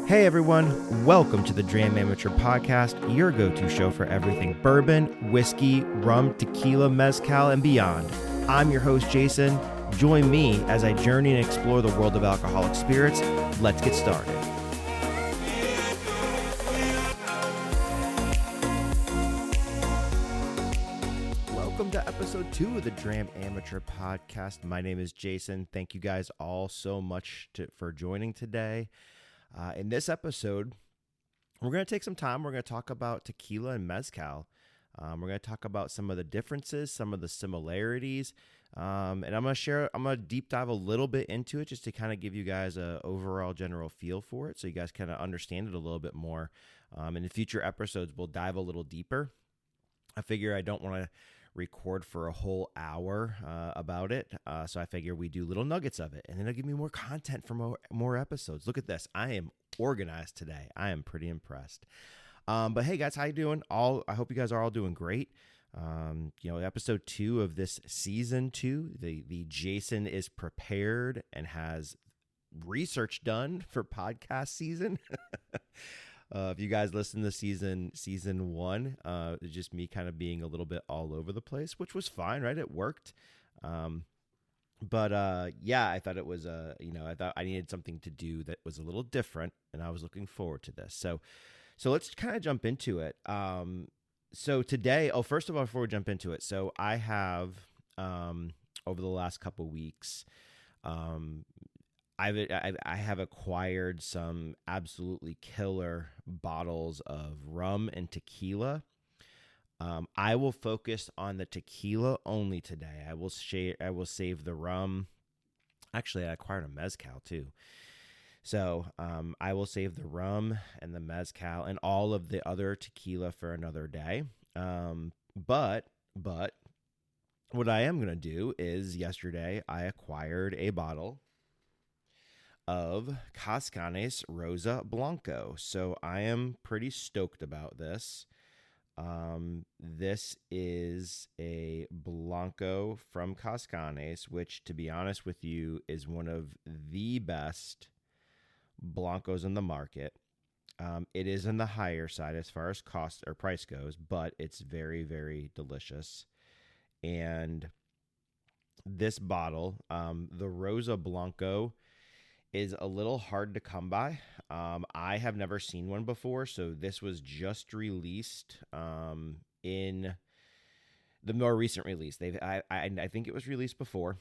Hey everyone, welcome to the Dram Amateur Podcast, your go-to show for everything bourbon, whiskey, rum, tequila, mezcal, and beyond. I'm your host, Jason. Join me as I journey and explore the world of alcoholic spirits. Let's get started. Welcome to episode 2 of the Dram Amateur Podcast. My name is Jason. Thank you guys all so much for joining today. In this episode, we're going to take some time. We're going to talk about tequila and mezcal. We're going to talk about some of the differences, some of the similarities, and I'm going to deep dive a little bit into it just to kind of give you guys a overall general feel for it so you guys kind of understand it a little bit more. In the future episodes, we'll dive a little deeper. I figure I don't want to record for a whole hour about it, so I figure we do little nuggets of it, and then it'll give me more content for more episodes. Look at this. I am organized today. I am pretty impressed. But hey guys, how you doing? I hope you guys are all doing great. Episode 2 of this season 2, the Jason is prepared and has research done for podcast season. If you guys listen to season 1, it's just me kind of being a little bit all over the place, which was fine, right? It worked. But I thought it was, I thought I needed something to do that was a little different, and I was looking forward to this. So let's kind of jump into it. So today, first of all, before we jump into it, so I have, over the last couple weeks, I have acquired some absolutely killer bottles of rum and tequila. I will focus on the tequila only today. I will save the rum. Actually, I acquired a mezcal too. So I will save the rum and the mezcal and all of the other tequila for another day. But what I am going to do is yesterday I acquired a bottle of Cascanes Rosa Blanco. So I am pretty stoked about this. This is a Blanco from Cascanes, which, to be honest with you, is one of the best Blancos in the market. It is on the higher side as far as cost or price goes, but it's very, very delicious. And this bottle, the Rosa Blanco, is a little hard to come by. I have never seen one before, so this was just released in the more recent release. I think it was released before.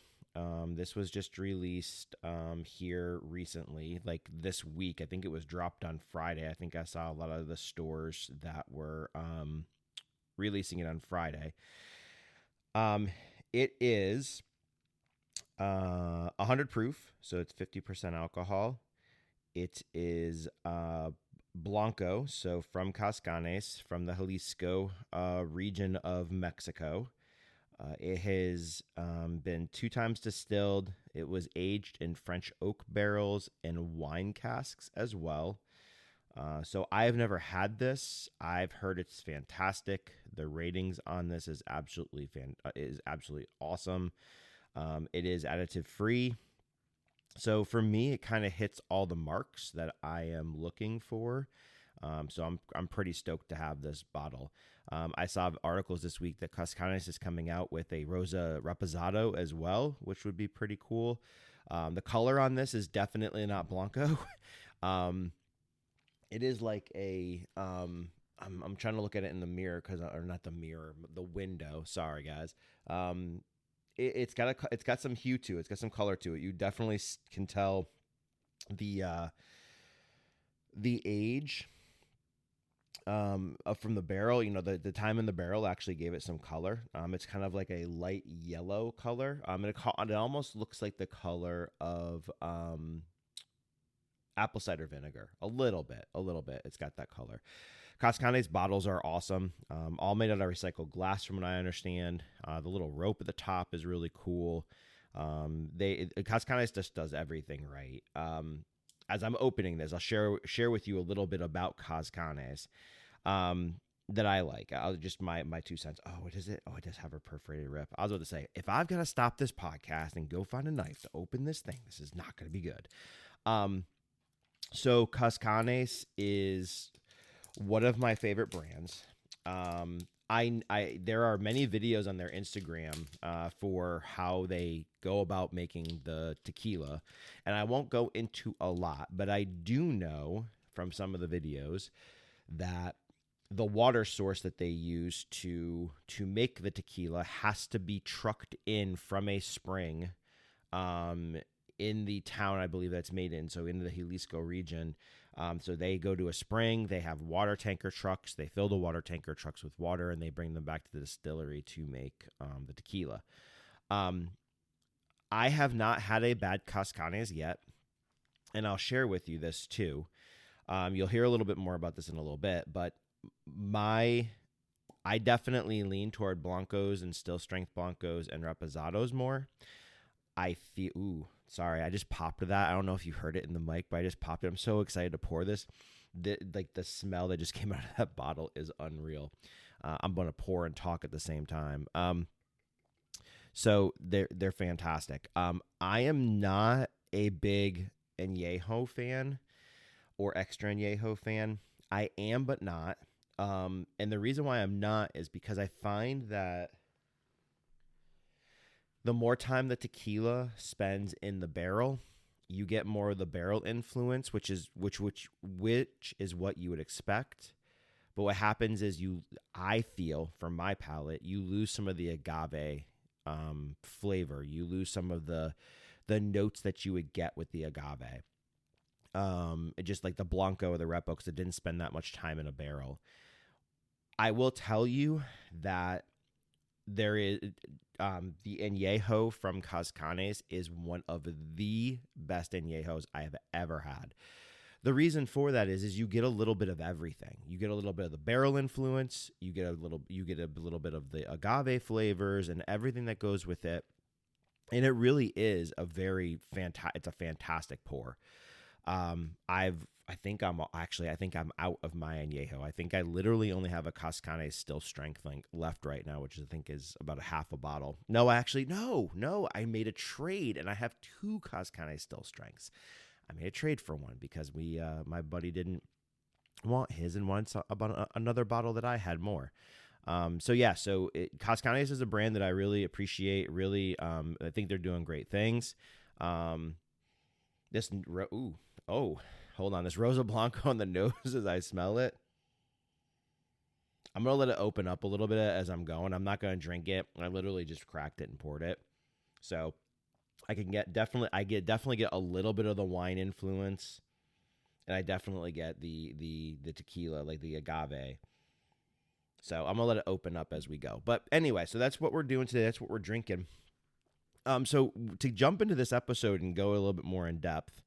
This was just released here recently, like this week. I think it was dropped on Friday. I think I saw a lot of the stores that were releasing it on Friday. It is 100 proof, so it's 50% alcohol. It is Blanco, so from Cascanes, from the Jalisco region of Mexico. It has been 2 times distilled. It was aged in French oak barrels and wine casks as well. So I have never had this. I've heard it's fantastic. The ratings on this is absolutely awesome. It is additive free. So for me, it kind of hits all the marks that I am looking for. So I'm pretty stoked to have this bottle. I saw articles this week that Cascanes is coming out with a Rosa Reposado as well, which would be pretty cool. The color on this is definitely not Blanco. It is like a I'm trying to look at it in the mirror the window. Sorry guys. It's got some hue to it. It's got some color to it. You definitely can tell the age from the barrel. The time in the barrel actually gave it some color. It's kind of like a light yellow color. It almost looks like the color of apple cider vinegar. A little bit. It's got that color. Cascanes bottles are awesome. All made out of recycled glass, from what I understand. The little rope at the top is really cool. Cascanes just does everything right. As I'm opening this, I'll share with you a little bit about Cascanes that I like. I'll just my 2 cents. Oh, what is it? Oh, it does have a perforated rip. I was about to say, if I've got to stop this podcast and go find a knife to open this thing, this is not going to be good. So Cascanes is one of my favorite brands. Um, there are many videos on their Instagram for how they go about making the tequila, and I won't go into a lot, but I do know from some of the videos that the water source that they use to make the tequila has to be trucked in from a spring um, in the town I believe that's made in, so in the Jalisco region. So they go to a spring, they have water tanker trucks, they fill the water tanker trucks with water, and they bring them back to the distillery to make the tequila. Um, I have not had a bad Cascanes yet, and I'll share with you this too. You'll hear a little bit more about this in a little bit, but my I definitely lean toward blancos and still strength blancos and reposados more. I feel, ooh, sorry, I just popped that. I don't know if you heard it in the mic, but I just popped it. I'm so excited to pour this. The smell that just came out of that bottle is unreal. I'm going to pour and talk at the same time. So they're fantastic. I am not a big añejo fan or extra añejo fan. I am, but not. And the reason why I'm not is because I find that the more time the tequila spends in the barrel, you get more of the barrel influence, which is what you would expect. But what happens is I feel from my palate, you lose some of the agave flavor. You lose some of the notes that you would get with the agave. Just like the Blanco or the Repo, because it didn't spend that much time in a barrel. I will tell you that there is the añejo from Cascanes is one of the best añejos I have ever had. The reason for that is you get a little bit of everything. You get a little bit of the barrel influence. You get a little bit of the agave flavors and everything that goes with it. And it really is a very it's a fantastic pour. I think I'm out of my añejo. I think I literally only have a Cascanes still strength left right now, which I think is about a half a bottle. No, I made a trade and I have two Cascanes still strengths. I made a trade for one because my buddy didn't want his and wanted about another bottle that I had more. Cascanes is a brand that I really appreciate. Really, I think they're doing great things. Hold on. This Rosa Blanco on the nose as I smell it. I'm going to let it open up a little bit as I'm going. I'm not going to drink it. I literally just cracked it and poured it. So I can definitely get a little bit of the wine influence. And I definitely get the tequila, like the agave. So I'm going to let it open up as we go. But anyway, so that's what we're doing today. That's what we're drinking. So to jump into this episode and go a little bit more in depth,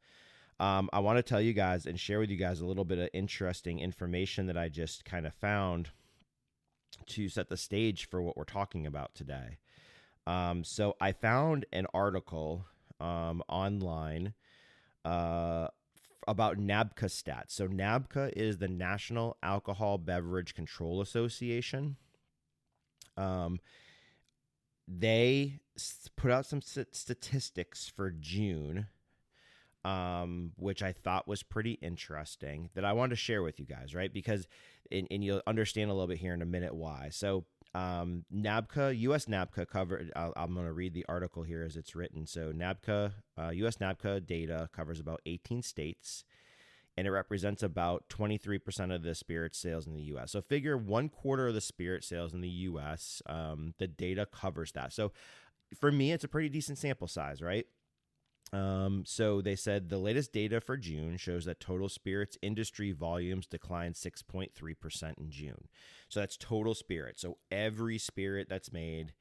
I want to tell you guys and share with you guys a little bit of interesting information that I just kind of found to set the stage for what we're talking about today. So I found an article online about NABCA stats. So NABCA is the National Alcohol Beverage Control Association. They put out some statistics for June, which I thought was pretty interesting that I wanted to share with you guys, right? Because, and you'll understand a little bit here in a minute why. So NABCA, U.S. NABCA covered, I'm going to read the article here as it's written. So NABCA, U.S. NABCA data covers about 18 states, and it represents about 23% of the spirit sales in the U.S. So figure 1/4 of the spirit sales in the U.S., the data covers that. So for me, it's a pretty decent sample size, right? So they said the latest data for June shows that total spirits industry volumes declined 6.3% in June. So that's total spirit. So every spirit that's made,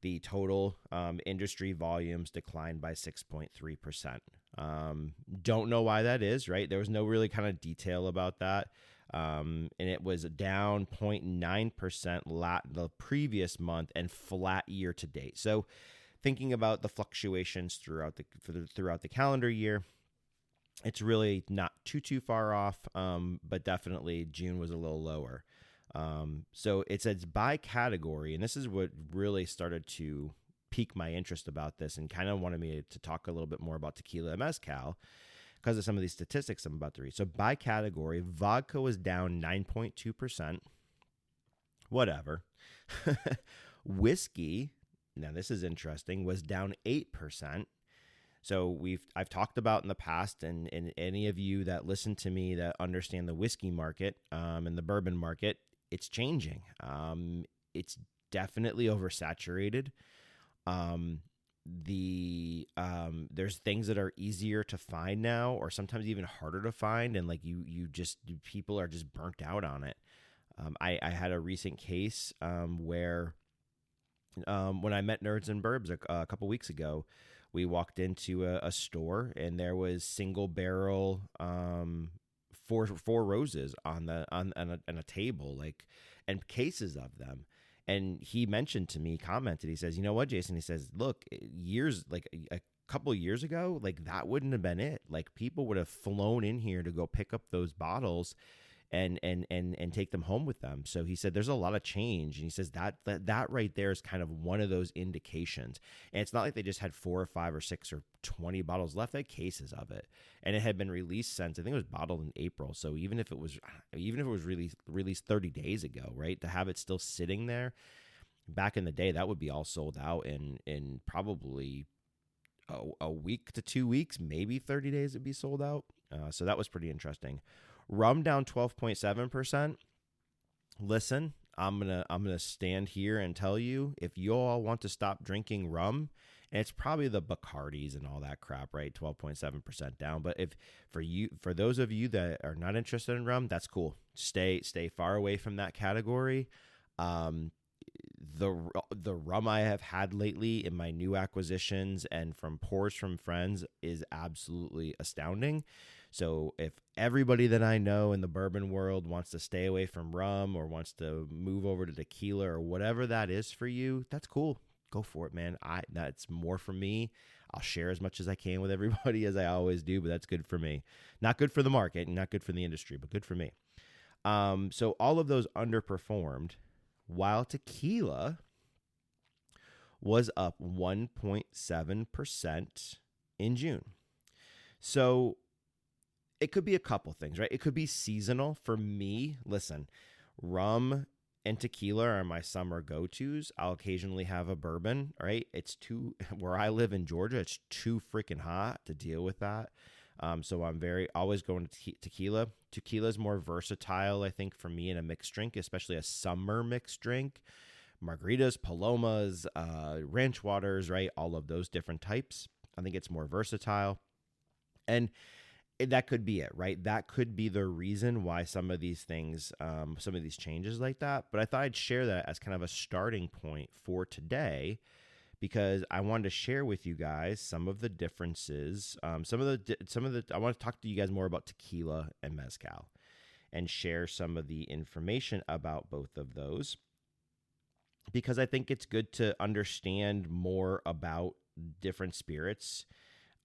the total industry volumes declined by 6.3%. Don't know why that is, right? There was no really kind of detail about that. And it was down 0.9% the previous month and flat year to date. So thinking about the fluctuations throughout the calendar year, it's really not too far off, but definitely June was a little lower. So it says by category, and this is what really started to pique my interest about this and kind of wanted me to talk a little bit more about tequila and mezcal. because of some of these statistics I'm about to read. So by category, vodka was down 9.2%. Whatever. Whiskey, now this is interesting, was down 8%. So I've talked about in the past, and any of you that listen to me that understand the whiskey market and the bourbon market, it's changing. It's definitely oversaturated. There's things that are easier to find now, or sometimes even harder to find, and like people are just burnt out on it. I had a recent case where when I met Nerds and Burbs a couple weeks ago, we walked into a store and there was single barrel four roses on a table, like, and cases of them. And he commented, he says, you know what, Jason? He says, look, a couple of years ago, like that wouldn't have been it. Like people would have flown in here to go pick up those bottles and take them home with them. So he said there's a lot of change, and he says that right there is kind of one of those indications. And it's not like they just had 4 or 5 or 6 or 20 bottles left. They had cases of it, and it had been released since, I think it was bottled in April. So even if it was released 30 days ago, right, to have it still sitting there back in the day, that would be all sold out in probably a week to 2 weeks, maybe 30 days it'd be sold out. So that was pretty interesting. Rum down 12.7%. Listen, I'm gonna stand here and tell you, if you all want to stop drinking rum, and it's probably the Bacardis and all that crap, right? 12.7% down. But for those of you that are not interested in rum, that's cool. Stay far away from that category. The rum I have had lately in my new acquisitions and from pours from friends is absolutely astounding. So if everybody that I know in the bourbon world wants to stay away from rum or wants to move over to tequila or whatever that is for you, that's cool. Go for it, man. That's more for me. I'll share as much as I can with everybody, as I always do, but that's good for me. Not good for the market and not good for the industry, but good for me. So all of those underperformed, while tequila was up 1.7% in June. So it could be a couple things, right? It could be seasonal. For me, listen, rum and tequila are my summer go-tos. I'll occasionally have a bourbon, right? Where I live in Georgia, it's too freaking hot to deal with that. So I'm always going to tequila. Tequila is more versatile, I think, for me in a mixed drink, especially a summer mixed drink. Margaritas, palomas, ranch waters, right? All of those different types. I think it's more versatile. And that could be it, right? That could be the reason why some of these things, some of these changes like that. But I thought I'd share that as kind of a starting point for today, because I wanted to share with you guys some of the differences. I want to talk to you guys more about tequila and mezcal, and share some of the information about both of those, because I think it's good to understand more about different spirits.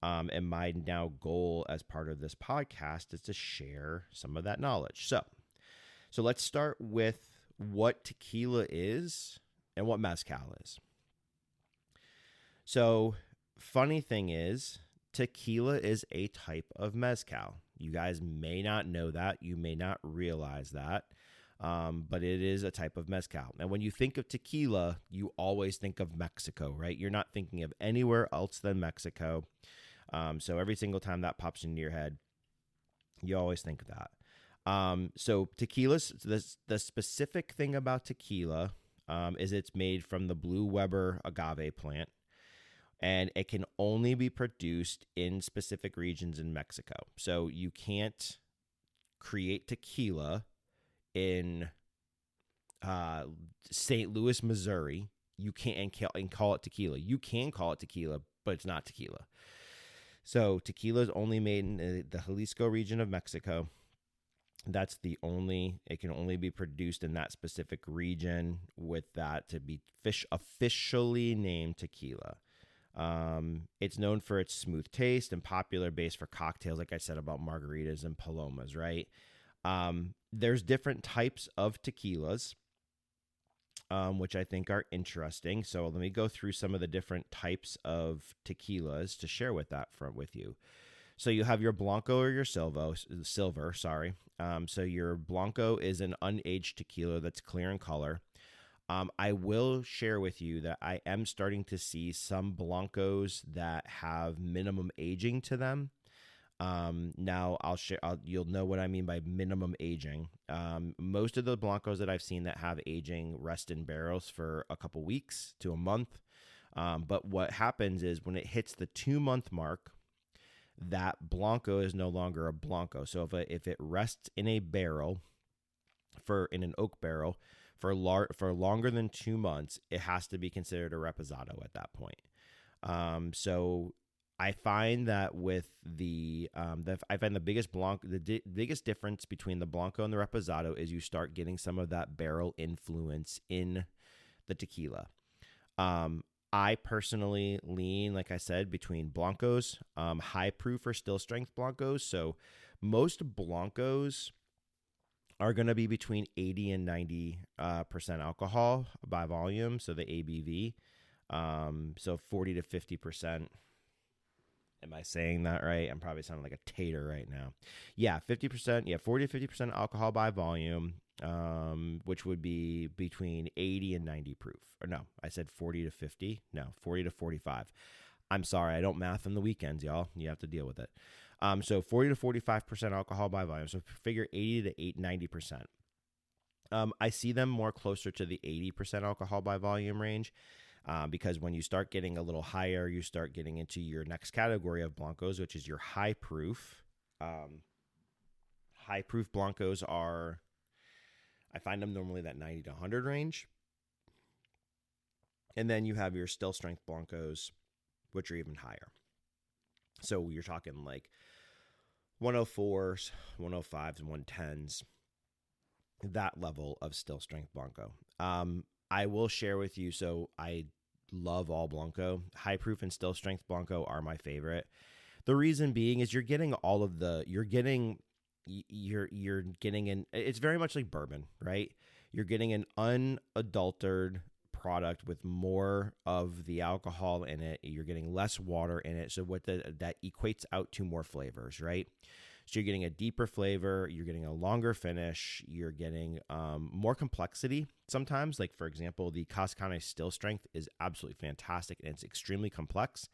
And my now goal as part of this podcast is to share some of that knowledge. So let's start with what tequila is and what mezcal is. So funny thing is, tequila is a type of mezcal. You guys may not know that. You may not realize that. But it is a type of mezcal. And when you think of tequila, you always think of Mexico, right? You're not thinking of anywhere else than Mexico. So every single time that pops into your head, you always think of that. So tequila, the specific thing about tequila is it's made from the Blue Weber agave plant, and it can only be produced in specific regions in Mexico. So you can't create tequila in St. Louis, Missouri. You can't and call it tequila. You can call it tequila, but it's not tequila. So tequila is only made in the Jalisco region of Mexico. It can only be produced in that specific region, with that to be officially named tequila. It's known for its smooth taste and popular base for cocktails, like I said about margaritas and palomas, right? There's different types of tequilas, which I think are interesting. So let me go through some of the different types of tequilas to share with you. So you have your Blanco or your silver, sorry. So your Blanco is an unaged tequila that's clear in color. I will share with you that I am starting to see some Blancos that have minimum aging to them. Now I'll share. You'll know what I mean by minimum aging. Most of the Blancos that I've seen that have aging rest in barrels for a couple weeks to a month. But what happens is when it hits the 2-month mark, that Blanco is no longer a Blanco. So if it rests in a barrel in an oak barrel for longer than 2 months, it has to be considered a reposado at that point. So I find that with I find the biggest difference between the Blanco and the reposado is you start getting some of that barrel influence in the tequila. I personally lean, like I said, between Blancos, high proof or still strength Blancos. So most Blancos are going to be between 80 and 90% alcohol by volume. So the ABV, so 40 to 50%. Am I saying that right? I'm probably sounding like a tater right now. Yeah, 50%. Yeah, 40 to 50% alcohol by volume, which would be between 80 and 90 proof. Or no, I said 40 to 50. No, 40 to 45. I'm sorry, I don't math on the weekends, y'all. You have to deal with it. So 40 to 45% alcohol by volume. So figure 80 to 90%. I see them more closer to the 80% alcohol by volume range. Because when you start getting a little higher, you start getting into your next category of Blancos, which is your high proof. High proof Blancos I find them normally that 90 to 100 range. And then you have your still strength Blancos, which are even higher. So you're talking like 104s, 105s, and 110s, that level of still strength Blanco. I will share with you, so I love all Blanco. High proof and still strength Blanco are my favorite. The reason being is you're getting it's very much like bourbon, right? You're getting an unadulterated product with more of the alcohol in it. You're getting less water in it. So that equates out to more flavors, right? So you're getting a deeper flavor, you're getting a longer finish, you're getting more complexity sometimes. Like, for example, the Cascane still strength is absolutely fantastic, and it's extremely complex.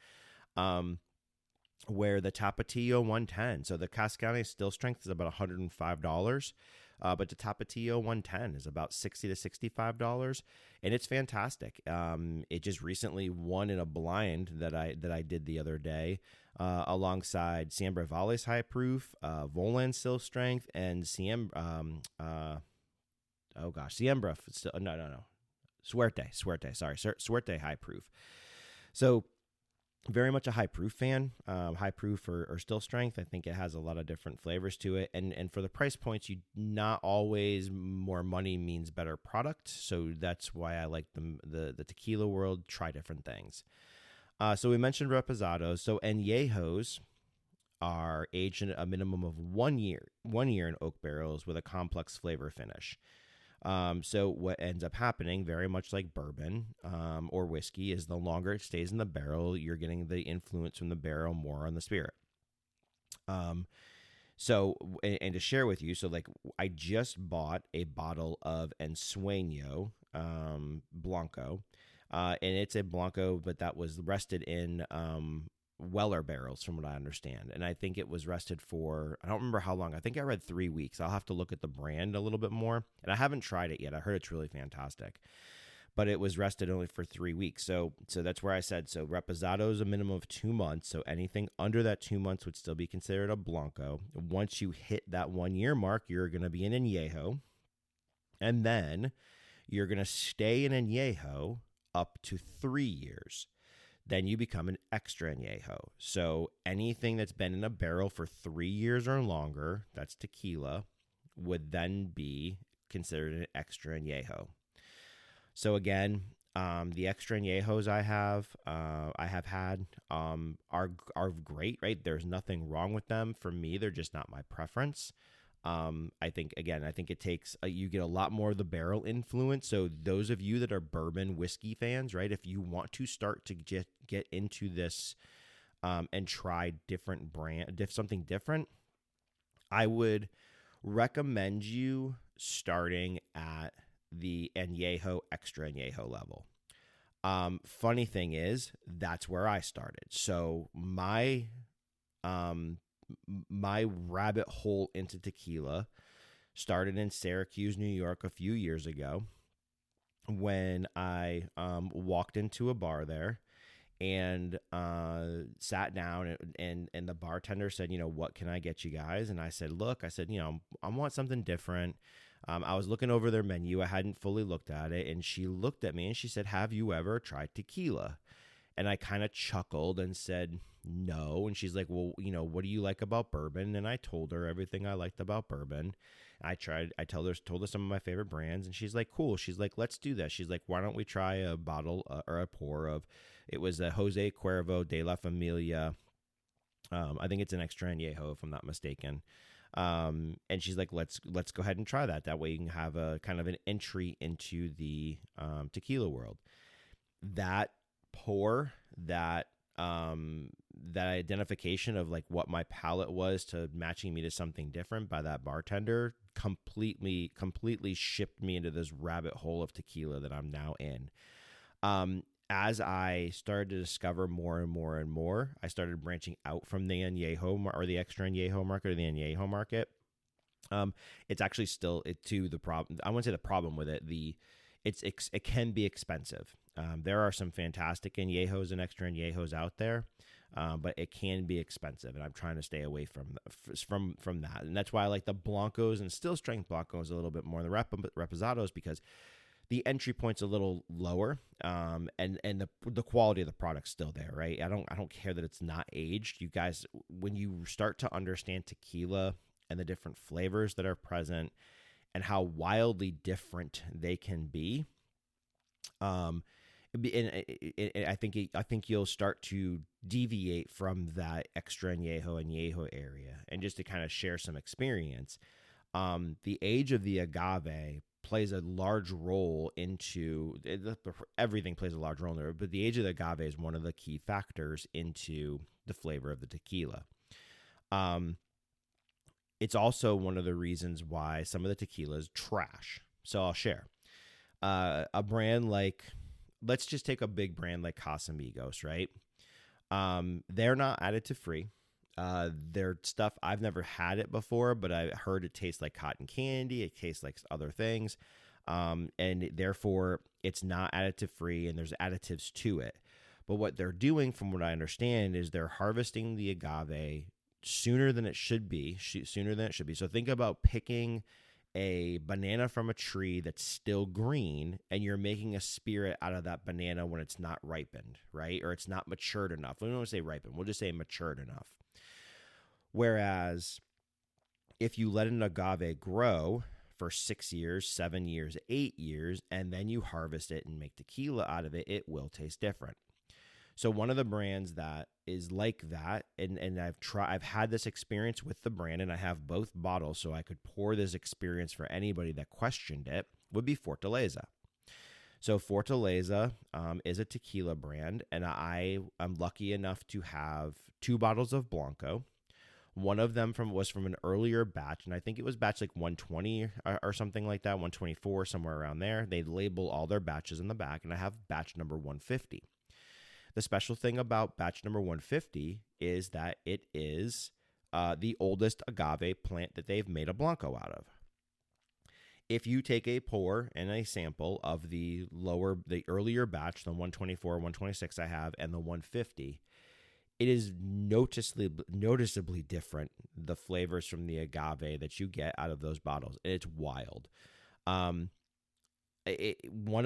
Where the Tapatio 110, so the Cascane still strength is about $105, but the Tapatio 110 is about $60 to $65, and it's fantastic. It just recently won in a blind that I did the other day, alongside Siembra Valley's high proof, Volan still strength, and Siembra. Suerte high proof. So very much a high proof fan, high proof or still strength. I think it has a lot of different flavors to it. And for the price points, not always more money means better product. So that's why I like the tequila world, try different things. So we mentioned reposados. So añejos are aged in a minimum of 1 year in oak barrels with a complex flavor finish. So what ends up happening, very much like bourbon or whiskey, is the longer it stays in the barrel, you're getting the influence from the barrel more on the spirit. So, and to share with you, so like I just bought a bottle of Ensueño Blanco, and it's a Blanco, but that was rested in Weller barrels, from what I understand. And I think it was rested for, I don't remember how long. I think I read 3 weeks. I'll have to look at the brand a little bit more. And I haven't tried it yet. I heard it's really fantastic. But it was rested only for 3 weeks. So that's where I said, so reposado is a minimum of 2 months. So anything under that 2 months would still be considered a Blanco. Once you hit that 1 year mark, you're going to be an añejo. And then you're going to stay in añejo up to 3 years. Then you become an extra añejo. So anything that's been in a barrel for 3 years or longer, that's tequila, would then be considered an extra añejo. So again, the extra añejos I have had are great, right? There's nothing wrong with them. For me, they're just not my preference. I think it takes, you get a lot more of the barrel influence. So those of you that are bourbon whiskey fans, right, if you want to start to get into this and try something different, I would recommend you starting at the Añejo Extra Añejo level. Funny thing is, that's where I started. So my rabbit hole into tequila started in Syracuse, New York, a few years ago when I walked into a bar there and sat down, and the bartender said, what can I get you guys? And I said, look, I want something different. I was looking over their menu. I hadn't fully looked at it. And she looked at me and she said, have you ever tried tequila? And I kind of chuckled and said, no. And she's like, well, what do you like about bourbon? And I told her everything I liked about bourbon. I told her some of my favorite brands. And she's like, cool. She's like, let's do that. She's like, why don't we try a bottle or a pour of, it was a Jose Cuervo de la Familia. I think it's an extra añejo, if I'm not mistaken. And she's like, let's go ahead and try that. That way you can have a kind of an entry into the tequila world. That pour, that identification of like what my palate was to matching me to something different by that bartender completely shipped me into this rabbit hole of tequila that I'm now in. As I started to discover more and more and more, I started branching out from the añejo or the extra añejo market or the añejo market. It's actually still the problem. I wouldn't say the problem with it. It can be expensive. There are some fantastic añejos and extra añejos out there, but it can be expensive, and I'm trying to stay away from that. And that's why I like the blancos and still strength blancos a little bit more than the reposados, because the entry point's a little lower, and the quality of the product's still there, right? I don't care that it's not aged. You guys, when you start to understand tequila and the different flavors that are present and how wildly different they can be, and I think you'll start to deviate from that extra añejo area. And just to kind of share some experience, the age of the agave plays a large role into everything. Plays a large role in there, but the age of the agave is one of the key factors into the flavor of the tequila. It's also one of the reasons why some of the tequila is trash. So I'll share a brand like, let's just take a big brand like Casamigos, right? They're not additive free. Their stuff, I've never had it before, but I heard it tastes like cotton candy. It tastes like other things. And therefore it's not additive free, and there's additives to it. But what they're doing, from what I understand, is they're harvesting the agave sooner than it should be. So think about picking a banana from a tree that's still green, and you're making a spirit out of that banana when it's not ripened, right? Or it's not matured enough. We don't want to say ripened. We'll just say matured enough. Whereas if you let an agave grow for 6 years, 7 years, 8 years, and then you harvest it and make tequila out of it, it will taste different. So one of the brands that is like that, and I've had this experience with the brand, and I have both bottles, so I could pour this experience for anybody that questioned it, would be Fortaleza. So Fortaleza is a tequila brand, and I'm lucky enough to have 2 bottles of Blanco. One of them was from an earlier batch, and I think it was batch like 120 or something like that, 124, somewhere around there. They label all their batches in the back, and I have batch number 150. The special thing about batch number 150 is that it is the oldest agave plant that they've made a Blanco out of. If you take a pour and a sample of the earlier batch, the 124, 126 I have, and the 150, it is noticeably different, the flavors from the agave that you get out of those bottles. It's wild. One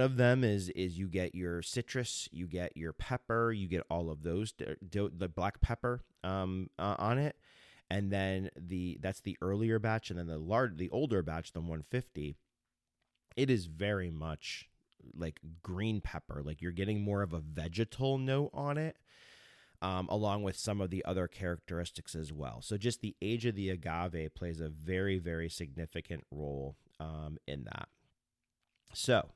of them is you get your citrus, you get your pepper, you get all of those, the black pepper on it, and then that's the earlier batch, and then the older batch, the 150. It is very much like green pepper, like you're getting more of a vegetal note on it, along with some of the other characteristics as well. So just the age of the agave plays a very, very significant role in that. So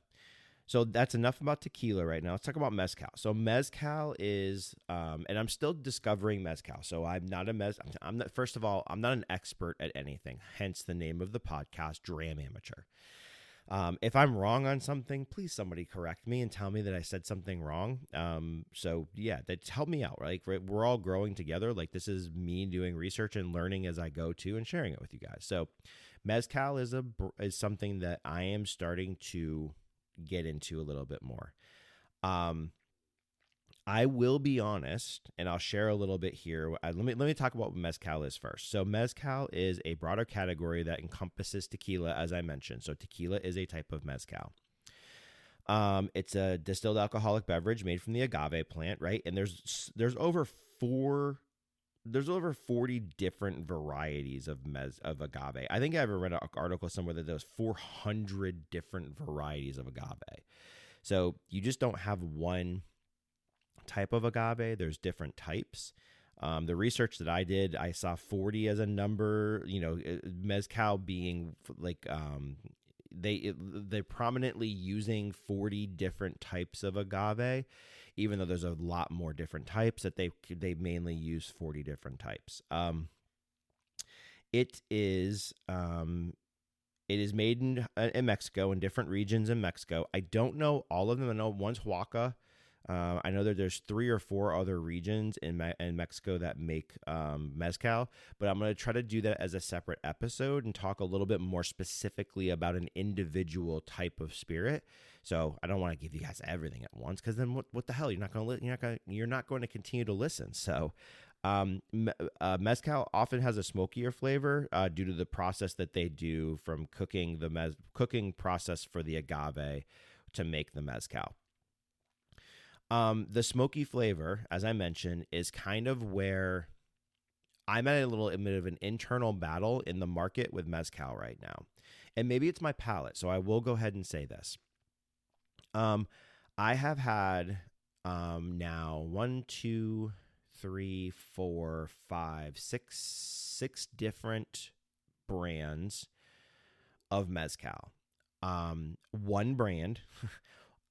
So that's enough about tequila right now. Let's talk about mezcal. So mezcal is, and I'm still discovering mezcal. So I'm not I'm not. First of all, I'm not an expert at anything. Hence the name of the podcast, Dram Amateur. If I'm wrong on something, please somebody correct me and tell me that I said something wrong. So yeah, that's help me out. Right? We're all growing together. Like this is me doing research and learning as I go to and sharing it with you guys. So mezcal is something that I am starting to get into a little bit more. I will be honest, and I'll share a little bit here. Let me talk about what mezcal is first. So mezcal is a broader category that encompasses tequila, as I mentioned. So tequila is a type of mezcal. It's a distilled alcoholic beverage made from the agave plant, right? And there's over 40 different varieties of agave. I think I ever read an article somewhere that there's 400 different varieties of agave. So you just don't have one type of agave. There's different types. The research that I did, I saw 40 as a number. Mezcal being like they're prominently using 40 different types of agave, even though there's a lot more different types that they mainly use 40 different types. It is made in Mexico, in different regions in Mexico. I don't know all of them. I know one's Oaxaca. I know that there's 3 or 4 other regions in Mexico that make mezcal, but I'm going to try to do that as a separate episode and talk a little bit more specifically about an individual type of spirit. So I don't want to give you guys everything at once, because then what the hell? You're not going to continue to listen. So mezcal often has a smokier flavor due to the process that they do from cooking cooking process for the agave to make the mezcal. The smoky flavor, as I mentioned, is kind of where I'm at a little bit of an internal battle in the market with mezcal right now. And maybe it's my palate, so I will go ahead and say this. I have had now 1, 2, 3, 4, 5, 6 different brands of mezcal. One brand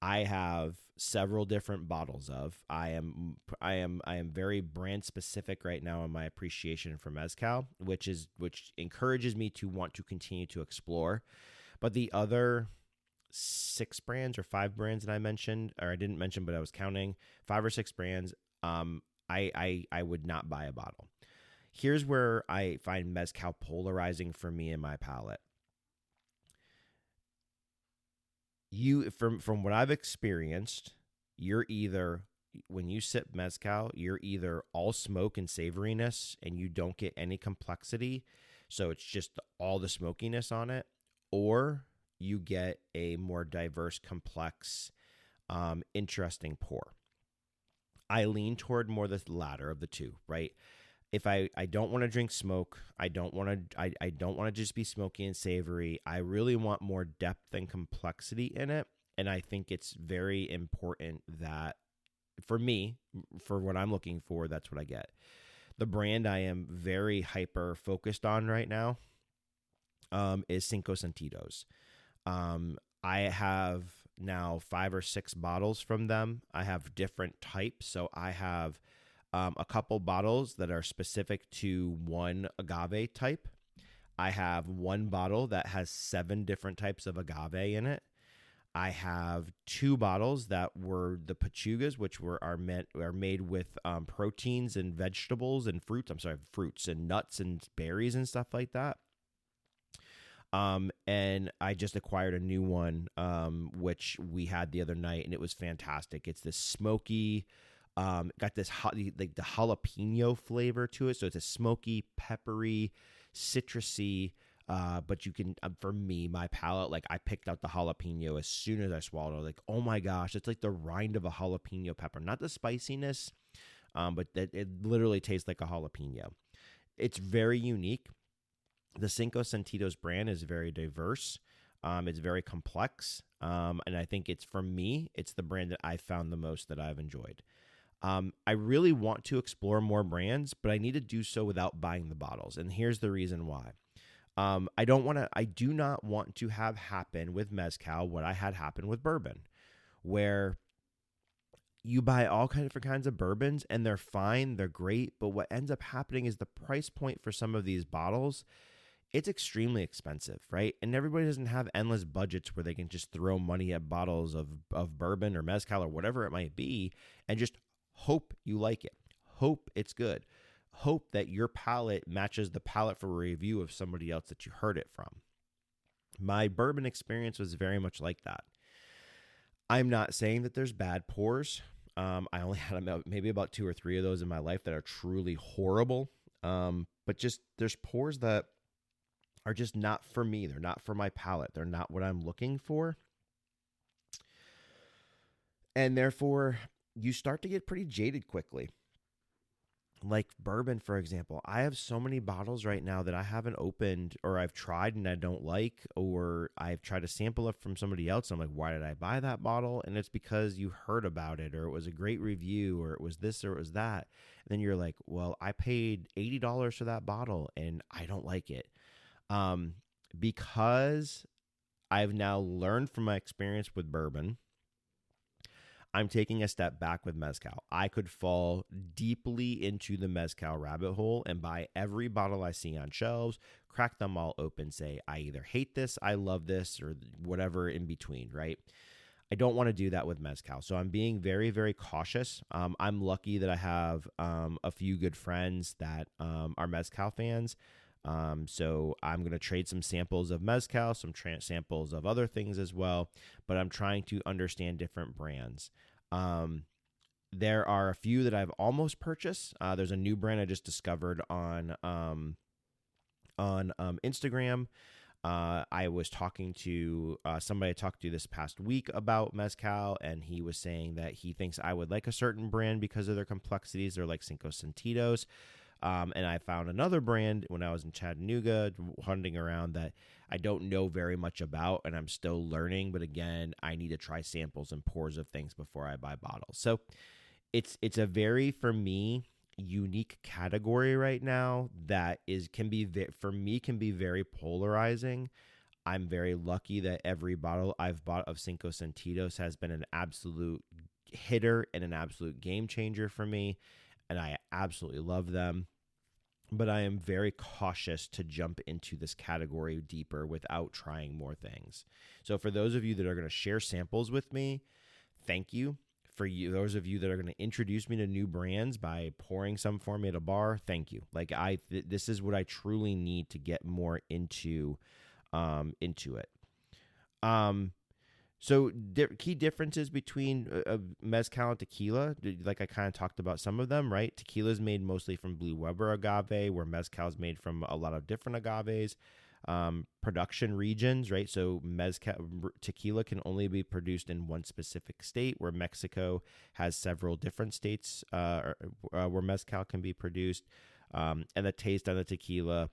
I have several different bottles of. I am very brand specific right now in my appreciation for mezcal, which encourages me to want to continue to explore. But the other 6 brands or 5 brands that I mentioned, or I didn't mention, but I was counting 5 or 6 brands, I would not buy a bottle. Here's where I find mezcal polarizing for me in my palate. From what I've experienced, you're either, when you sip mezcal, you're either all smoke and savoriness and you don't get any complexity, so it's just all the smokiness on it, or you get a more diverse, complex, interesting pour. I lean toward more the latter of the two, right? If I don't want to drink smoke, I don't want to just be smoky and savory. I really want more depth and complexity in it. And I think it's very important that, for me, for what I'm looking for, that's what I get. The brand I am very hyper focused on right now is Cinco Sentidos. I have now 5 or 6 bottles from them. I have different types. So I have a couple bottles that are specific to one agave type. I have one bottle that has 7 different types of agave in it. I have 2 bottles that were the pechugas, which are made with proteins and vegetables and fruits. Fruits and nuts and berries and stuff like that. And I just acquired a new one, which we had the other night, and it was fantastic. It's this smoky, got this the jalapeno flavor to it. So it's a smoky, peppery, citrusy, but you can, for me, my palate, like I picked out the jalapeno as soon as I swallowed it. I was like, oh my gosh, it's like the rind of a jalapeno pepper, not the spiciness, but that it literally tastes like a jalapeno. It's very unique. The Cinco Sentidos brand is very diverse. It's very complex. And I think for me, it's the brand that I found the most that I've enjoyed. I really want to explore more brands, but I need to do so without buying the bottles. And here's the reason why. I do not want to have happen with mezcal what I had happen with bourbon. where you buy all kind of different kinds of bourbons and they're fine, they're great, but what ends up happening is the price point for some of these bottles, it's extremely expensive, right? And everybody doesn't have endless budgets where they can just throw money at bottles of bourbon or mezcal or whatever it might be and just hope you like it. Hope it's good. Hope that your palate matches the palate for a review of somebody else that you heard it from. My bourbon experience was very much like that. I'm not saying that there's bad pours. I only had maybe about 2 or 3 of those in my life that are truly horrible. But just there's pours that are just not for me. They're not for my palate. They're not what I'm looking for. And therefore, you start to get pretty jaded quickly. Like bourbon, for example, I have so many bottles right now that I haven't opened or I've tried and I don't like, or I've tried to sample it from somebody else. I'm like, why did I buy that bottle? And it's because you heard about it, or it was a great review, or it was this, or it was that. And then you're like, well, I paid $80 for that bottle and I don't like it. Because I've now learned from my experience with bourbon, I'm taking a step back with mezcal. I could fall deeply into the mezcal rabbit hole and buy every bottle I see on shelves, crack them all open, say, I either hate this, I love this, or whatever in between, right? I don't want to do that with mezcal. So I'm being very, very cautious. I'm lucky that I have a few good friends that are mezcal fans. So I'm going to trade some samples of mezcal, some samples of other things as well, but I'm trying to understand different brands. There are a few that I've almost purchased. There's a new brand I just discovered on Instagram. I was talking to somebody I talked to this past week about mezcal, and he was saying that he thinks I would like a certain brand because of their complexities. They're like Cinco Sentidos. And I found another brand when I was in Chattanooga hunting around that I don't know very much about, and I'm still learning. But again, I need to try samples and pours of things before I buy bottles. So it's a very, for me, unique category right now that can be very polarizing. I'm very lucky that every bottle I've bought of Cinco Sentidos has been an absolute hitter and an absolute game changer for me. And I absolutely love them. But I am very cautious to jump into this category deeper without trying more things. So for those of you that are going to share samples with me, thank you. For you, those of you that are going to introduce me to new brands by pouring some for me at a bar, thank you. Like this is what I truly need to get more into it. So key differences between mezcal and tequila, like I kind of talked about some of them, right? Tequila is made mostly from Blue Weber agave, where mezcal is made from a lot of different agaves. Production regions, right? So tequila can only be produced in one specific state, where Mexico has several different states where mezcal can be produced. And the taste on the tequila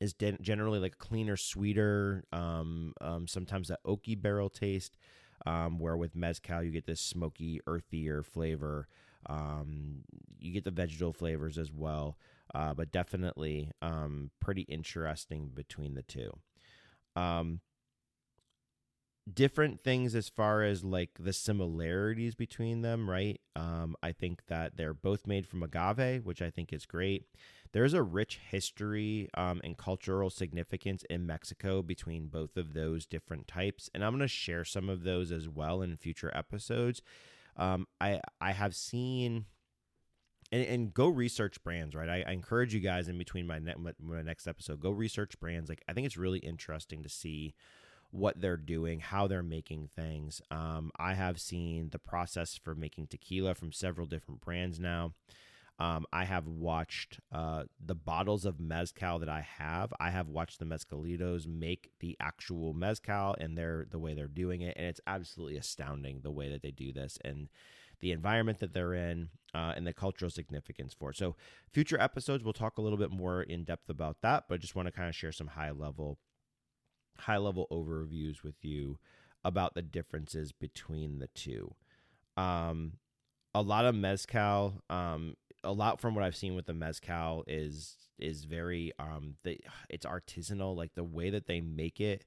is generally like cleaner, sweeter, sometimes that oaky barrel taste, where with mezcal you get this smoky, earthier flavor. You get the vegetal flavors as well, but definitely pretty interesting between the two. Different things as far as like the similarities between them, right? I think that they're both made from agave, which I think is great. There's a rich history and cultural significance in Mexico between both of those different types, and I'm going to share some of those as well in future episodes. I have seen, and go research brands, right? I encourage you guys in between my next episode, go research brands. Like I think it's really interesting to see what they're doing, how they're making things. I have seen the process for making tequila from several different brands now. I have watched the bottles of mezcal that I have watched the mezcalitos make the actual mezcal, and the way they're doing it, and it's absolutely astounding the way that they do this and the environment that they're in, and the cultural significance for it. So future episodes, we'll talk a little bit more in depth about that, but I just want to kind of share some high level overviews with you about the differences between the two. A lot of mezcal, a lot from what I've seen with the mezcal is very it's artisanal. Like the way that they make it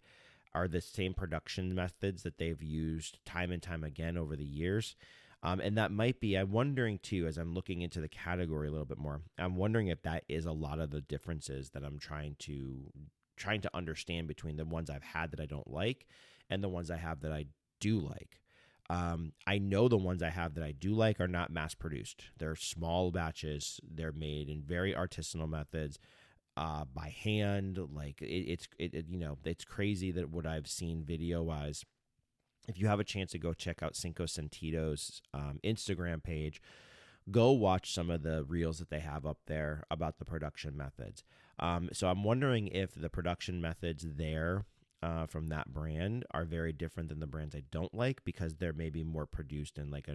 are the same production methods that they've used time and time again over the years. And that might be, I'm wondering too, as I'm looking into the category a little bit more, I'm wondering if that is a lot of the differences that I'm trying to understand between the ones I've had that I don't like and the ones I have that I do like. I know the ones I have that I do like are not mass produced. They're small batches. They're made in very artisanal methods, by hand. Like it's crazy that what I've seen video wise. If you have a chance to go check out Cinco Sentido's Instagram page, go watch some of the reels that they have up there about the production methods. So I'm wondering if the production methods there from that brand are very different than the brands I don't like, because they're maybe more produced in like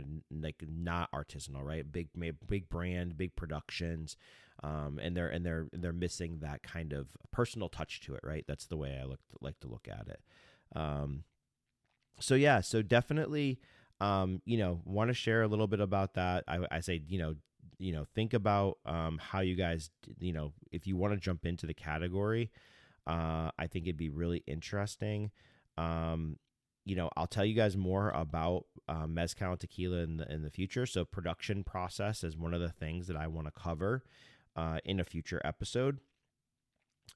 not artisanal, right? Big brand, big productions, and they're missing that kind of personal touch to it, right? That's the way I like to look at it. So yeah, so definitely, want to share a little bit about that. I say, think about how you guys, if you want to jump into the category, I think it'd be really interesting. I'll tell you guys more about mezcal and tequila in the future. So production process is one of the things that I want to cover in a future episode.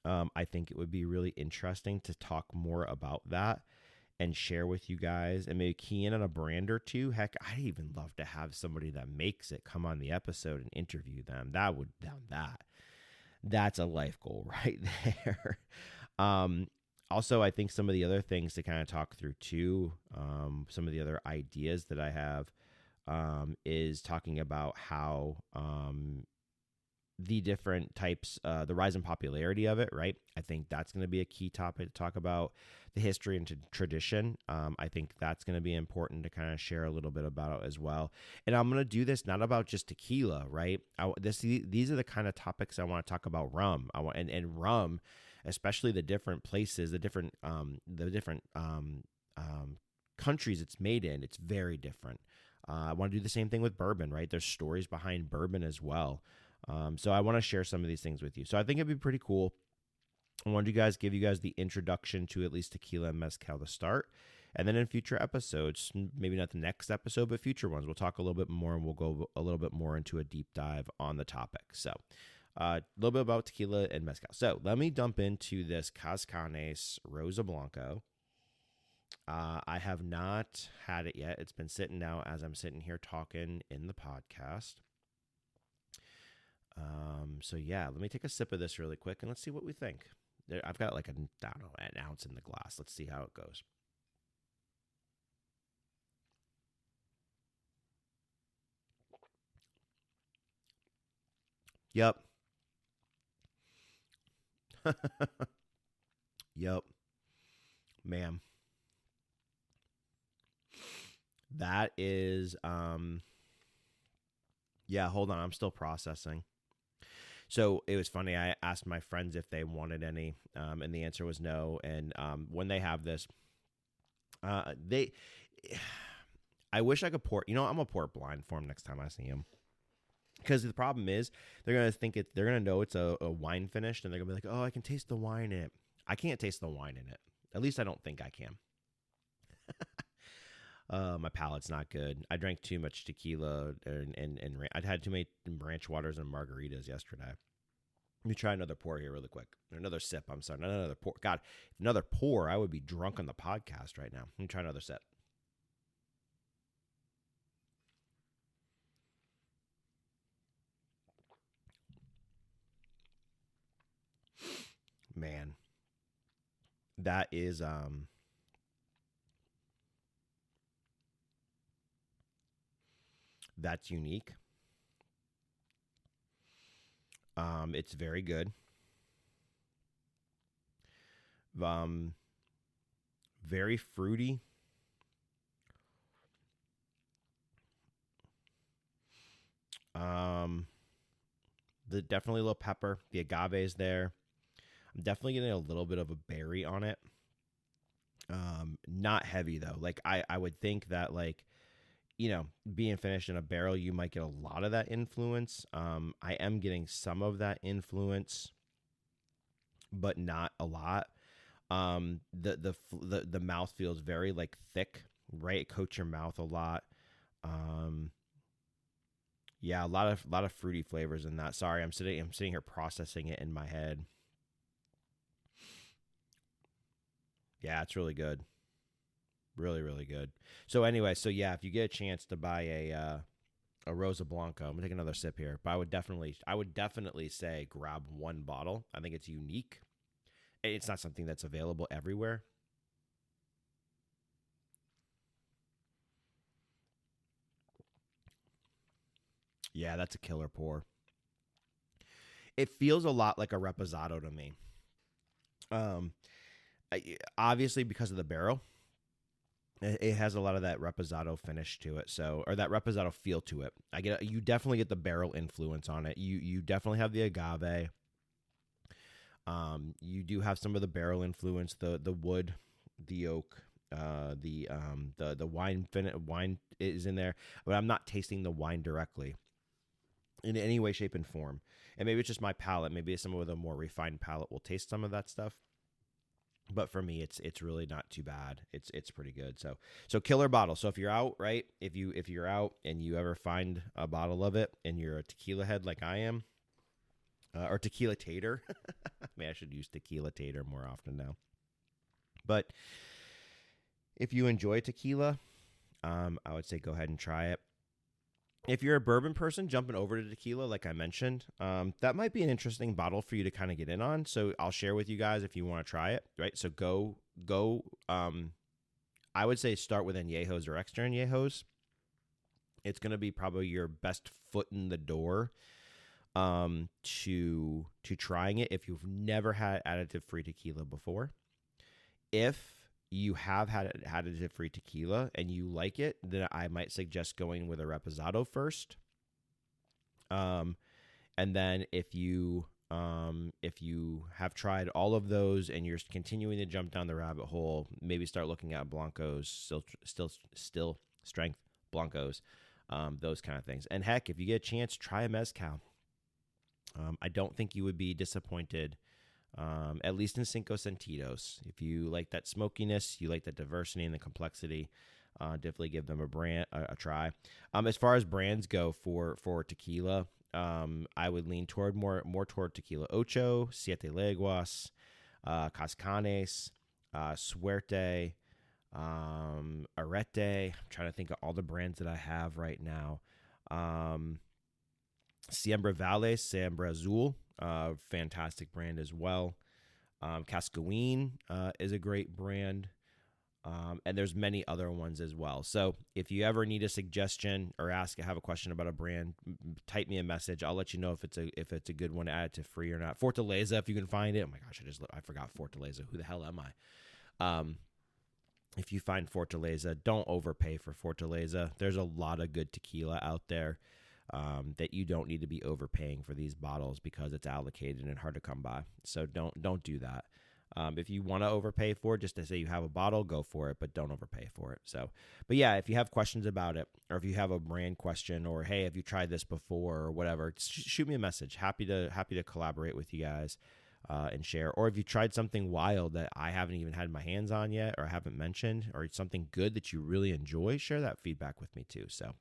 I think it would be really interesting to talk more about that and share with you guys, and maybe key in on a brand or two. Heck, I'd even love to have somebody that makes it come on the episode and interview them. That's a life goal right there. Also, I think some of the other things to kind of talk through too, some of the other ideas that I have, is talking about how the different types, the rise in popularity of it, right? I think that's going to be a key topic to talk about. The history and tradition. I think that's going to be important to kind of share a little bit about as well. And I'm going to do this not about just tequila, right? These are the kind of topics I want to talk about rum. And rum, especially the different places, the different countries it's made in. It's very different. I want to do the same thing with bourbon, right? There's stories behind bourbon as well. So I want to share some of these things with you. So I think it'd be pretty cool. I wanted to give you guys the introduction to at least tequila and mezcal to start. And then in future episodes, maybe not the next episode, but future ones, we'll talk a little bit more, and we'll go a little bit more into a deep dive on the topic. So a little bit about tequila and mezcal. So let me dump into this Cascanes Rosa Blanco. I have not had it yet. It's been sitting now as I'm sitting here talking in the podcast. So yeah, let me take a sip of this really quick and let's see what we think. I've got like an ounce in the glass. Let's see how it goes. Yep. Yep. Ma'am. That is, yeah, hold on. I'm still processing. So it was funny. I asked my friends if they wanted any, and the answer was no. And when they have this, I wish I could pour. I'm gonna pour it blind for them next time I see them. Because the problem is, they're gonna they're gonna know it's a wine finish, and they're gonna be like, "Oh, I can taste the wine in it." I can't taste the wine in it. At least I don't think I can. My palate's not good. I drank too much tequila, and I'd had too many ranch waters and margaritas yesterday. Let me try another pour here really quick. Another sip. I'm sorry, not another pour. God, another pour, I would be drunk on the podcast right now. Let me try another sip. Man, that is that's unique. It's very good. Very fruity. The definitely a little pepper. The agave is there. I'm definitely getting a little bit of a berry on it. Not heavy though. Like I would think that being finished in a barrel, you might get a lot of that influence. I am getting some of that influence, but not a lot. The mouth feels very like thick, right? It coats your mouth a lot. Yeah, a lot of fruity flavors in that. Sorry, I'm sitting here processing it in my head. Yeah, it's really good. Really, really good. So anyway, so yeah, if you get a chance to buy a Rosa Blanco, I'm gonna take another sip here. But I would definitely say grab one bottle. I think it's unique. It's not something that's available everywhere. Yeah, that's a killer pour. It feels a lot like a reposado to me. Um, Obviously because of the barrel, it has a lot of that reposado finish to it, so or that reposado feel to it. You definitely get the barrel influence on it. You definitely have the agave. You do have some of the barrel influence, the wood, the oak, the wine is in there, but I'm not tasting the wine directly in any way, shape, and form. And maybe it's just my palate. Maybe someone with a more refined palate will taste some of that stuff. But for me, it's really not too bad. It's pretty good. So killer bottle. So if you're out, right? If you're out and you ever find a bottle of it and you're a tequila head like I am, or tequila tater, maybe I should use tequila tater more often now. But if you enjoy tequila, I would say go ahead and try it. If you're a bourbon person jumping over to tequila, like I mentioned, that might be an interesting bottle for you to kind of get in on. So I'll share with you guys if you want to try it, right? So go. I would say start with añejos or extra añejos. It's going to be probably your best foot in the door to trying it if you've never had additive-free tequila before. If you have had additive-free tequila and you like it, then I might suggest going with a reposado first. And then if you have tried all of those and you're continuing to jump down the rabbit hole, maybe start looking at blancos, still strength blancos, those kind of things. And heck, if you get a chance, try a mezcal. I don't think you would be disappointed. At least in Cinco Sentidos. If you like that smokiness, you like that diversity and the complexity, definitely give them a try. As far as brands go for tequila, I would lean toward more toward Tequila Ocho, Siete Leguas, Cascanes, Suerte, Arete. I'm trying to think of all the brands that I have right now. Siembra Valley, Siembra Azul. Fantastic brand as well. Cascaween is a great brand. And there's many other ones as well. So if you ever need a suggestion or have a question about a brand, type me a message. I'll let you know if it's a good one to add to free or not. Fortaleza, if you can find it. Oh my gosh, I forgot Fortaleza. Who the hell am I? If you find Fortaleza, don't overpay for Fortaleza. There's a lot of good tequila out there. That you don't need to be overpaying for these bottles because it's allocated and hard to come by. So don't do that. If you want to overpay for it, just to say you have a bottle, go for it, but don't overpay for it. But yeah, if you have questions about it, or if you have a brand question, or hey, have you tried this before, or whatever, shoot me a message. Happy to collaborate with you guys and share. Or if you tried something wild that I haven't even had my hands on yet, or I haven't mentioned, or something good that you really enjoy, share that feedback with me too. So.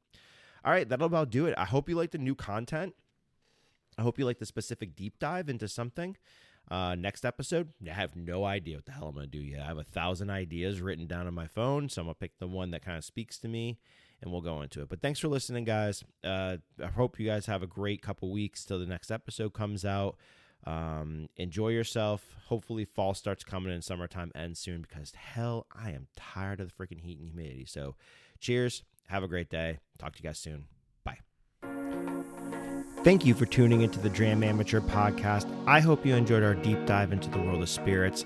All right, that'll about do it. I hope you like the new content. I hope you like the specific deep dive into something. Next episode, I have no idea what the hell I'm going to do yet. I have 1,000 ideas written down on my phone, so I'm going to pick the one that kind of speaks to me, and we'll go into it. But thanks for listening, guys. I hope you guys have a great couple weeks till the next episode comes out. Enjoy yourself. Hopefully fall starts coming and summertime ends soon because, hell, I am tired of the freaking heat and humidity. So cheers. Have a great day. Talk to you guys soon. Bye. Thank you for tuning into the Dram Amateur podcast. I hope you enjoyed our deep dive into the world of spirits.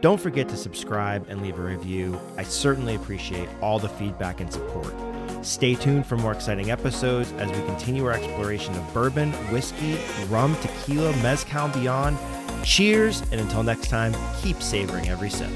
Don't forget to subscribe and leave a review. I certainly appreciate all the feedback and support. Stay tuned for more exciting episodes as we continue our exploration of bourbon, whiskey, rum, tequila, mezcal, and beyond. Cheers, and until next time, keep savoring every sip.